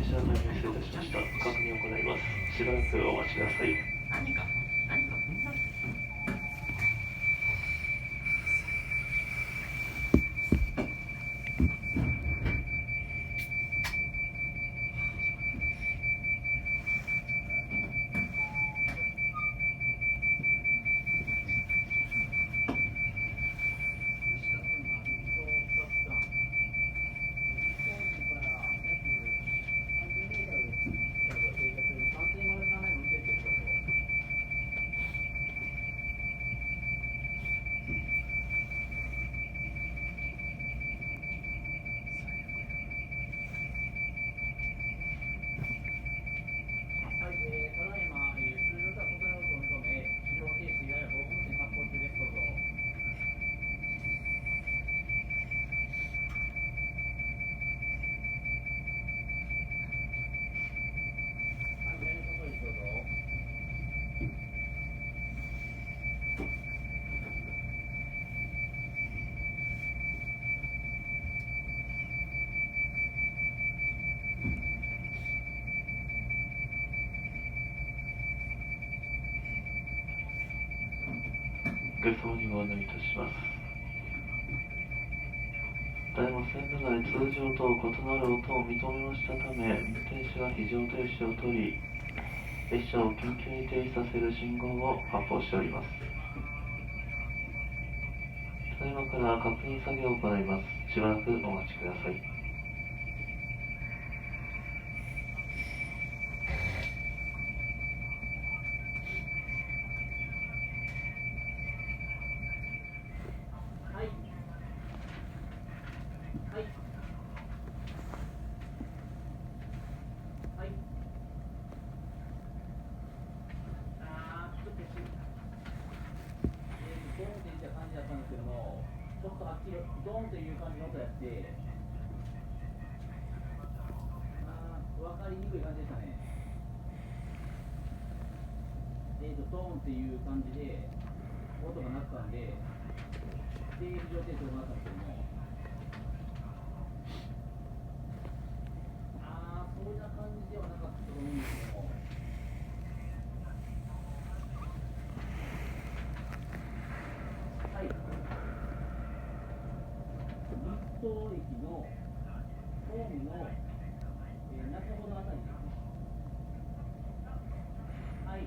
車が入水いたしました。確認を行います。しばらくお待ちください。お客様にご案内いたします。ただいま線路内通常と異なる音を認めましたため、運転士が非常停止を取り、列車を緊急に停止させる信号を発報しております。ただいまから確認作業を行います。しばらくお待ちください。ドーンという感じの音やって、分かりにくい感じでしたね。ドーンっていう感じで音が鳴ったんで、非常停止を行ったんですけども、そういう感じではなかったと思うんですけども、はい。日東駅のホームの、中ほどあたりですね。はい。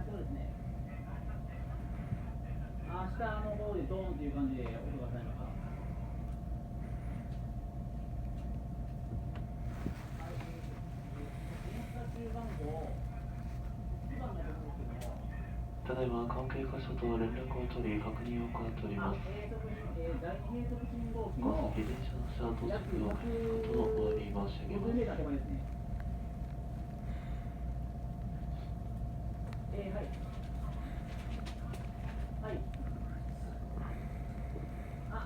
そうですね。下の方でドーンという感じで音がされました。はい。電車中番号2番のところですけども、ただいま関係箇所と連絡を取り、確認を行っております。第二閉塞信号機このの先電車の車到着を受けることをお詫び申し上げます。50メーター手前ですね。はい。はい。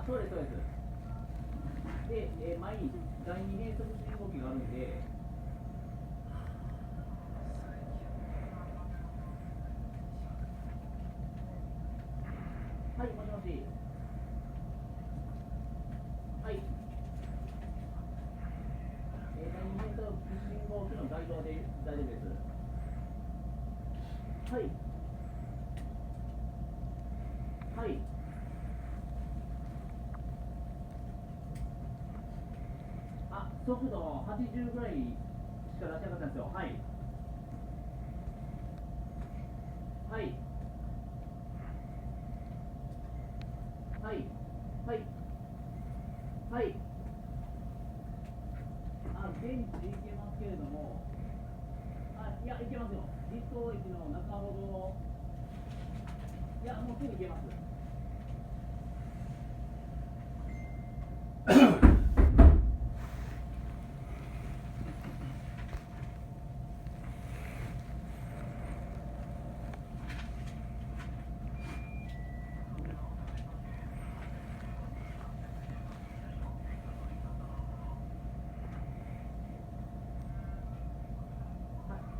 そうです、そうです。で、前に第二閉塞信号機があるんで、はい、もしもし。はい。第二閉塞信号機の該当で大丈夫です。はい。はい。速度80ぐらいしか出せなかったんですよ。はい。はい。はい。はい。はい。現地で行けますけれども、いや、行けますよ。立東駅の中ほど、いや、もうすぐ行けます。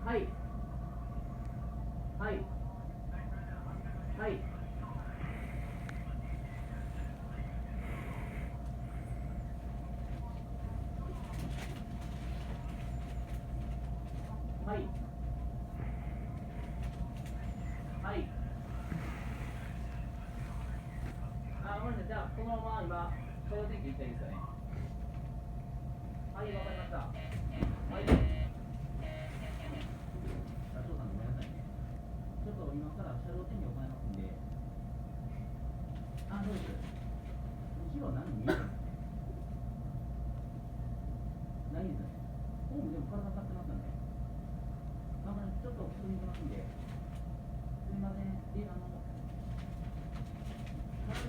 はい。はい。はい。はいはい。ごめんなさい。じゃあこのまま今車両点検行ったらいいですかね。はい、わかりました。はい。社長さんごめんなさいね。ちょっと今から車両点検を行いますんで。そうです。後ろ何見えるんですね。ないですね。ホームでも体張ってますよね。ちょっと確認しますんで。すみません。払いま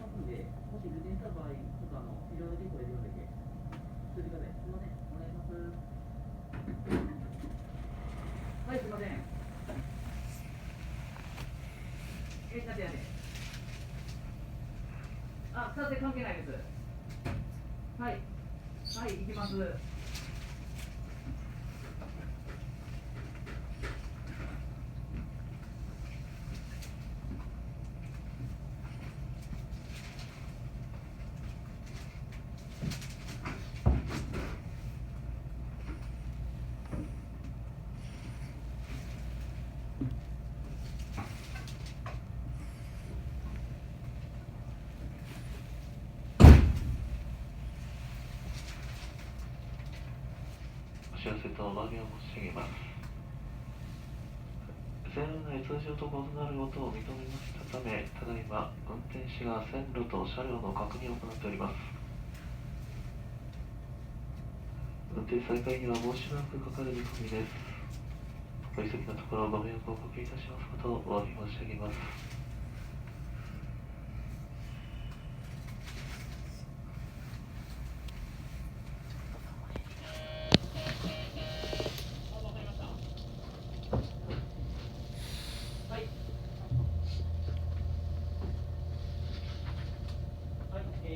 すんで、もし受験した場合、ちょっと非常に事故が出るので、ついてください。すみません。お願いします。はい、すみません。なんでやねん。2つ関係ないです。はい。はい、行きます。お知らせとお詫びを申し上げます。線路内通常と異なることを認めましたため、ただいま運転士が線路と車両の確認を行っております。運転再開にはもうしばらくかかる見込みです。お急ぎのところご迷惑をおかけいたしますことをお詫び申し上げます。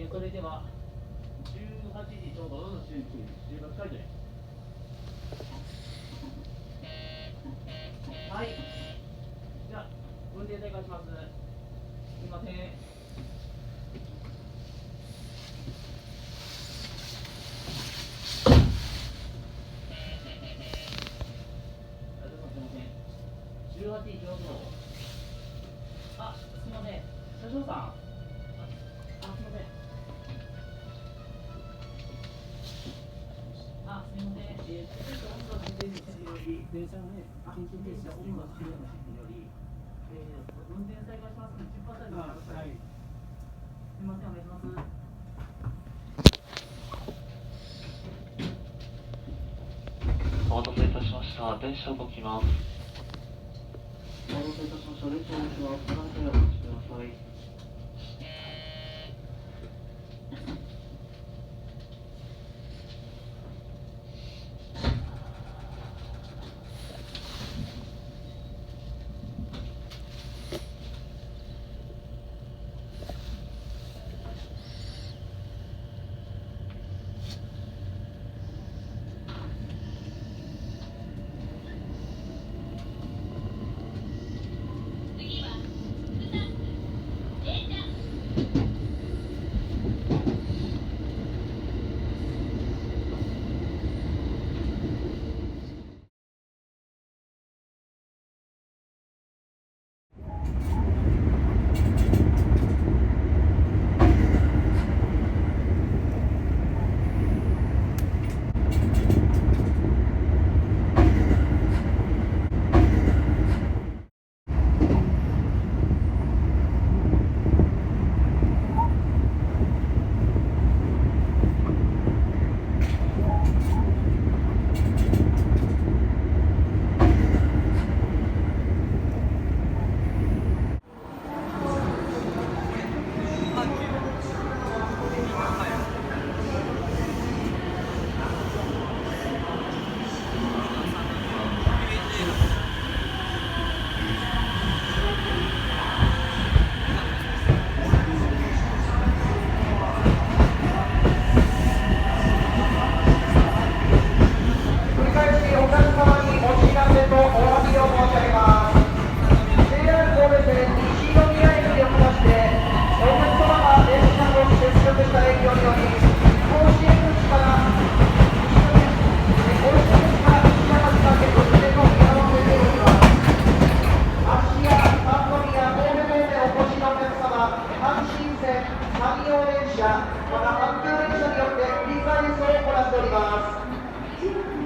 それでは18時ちょうどの集学会場です。はい。じゃあ、運転再開します。すみません。18時ちょうど。すみません。社長さん。すみません。すみません。電車のね、緊急停車音楽終了の指示により、運転再開しますので、出発タイムがあるから、すみません、お願いします。お待たせいたしました。電車動きます。お待たせいたしました。電車動きます。離れてお待ちください。山陽電車、また阪急電車によって振り替え輸送を行っております。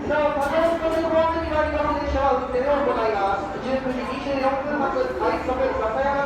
なお、可能ホームに参ります電車は運転を行います。19時24分発快速篠山